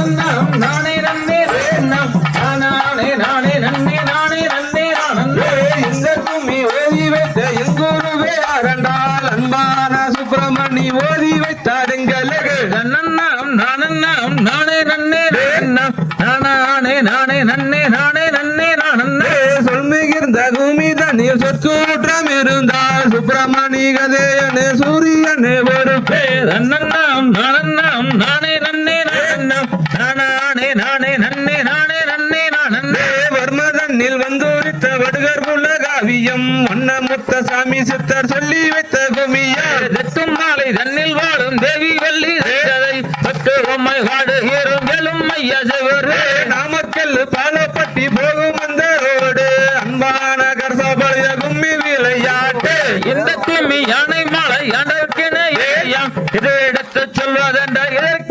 நானே நன்னே நானே நானே நன்னே நானே நன்னே நானே இந்த கும்மி ஓதி வைத்த எங்கூருவே அரண்டால் அன்பான சுப்பிரமணி ஓதி வைத்தார் எங்களுக்கு நன்னண்ணாம் நானண்ணாம் நானே நன்னே நானே நானே நன்னே நானே நன்னே நானே சொல்மிகிருந்த பூமி தண்ணீர் சொற்கூற்றம் இருந்தால் சுப்பிரமணி கதையனு சூரியனு பொறுப்பே நன்னண்ணாம் நானண்ணாம் நானே நன்னே நானே நானே நன்னே நானே நன்னே நானே வர்மதன்னில் வந்துரித்த வடுகர் புல காவியம் வண்ணமுத்த சாமி சித்தர் சொல்லி வைத்த குமியா எட்டும் மாலை தன்னில் வாழும் தேவி வள்ளி பட்டு பொம்மை காடு ஏறும் வெளும் ஐயா செவரு நாமக்கல் பாலப்பட்டி போகும் அந்த ரோடு அன்பான கரசபழைய கும்மி விளையாட்டு இந்த கும்மி யானை மாலை ஆண்டவர்க்கென ஏயாம் இது எடுத்து சொல்வதென்ற இதற்கு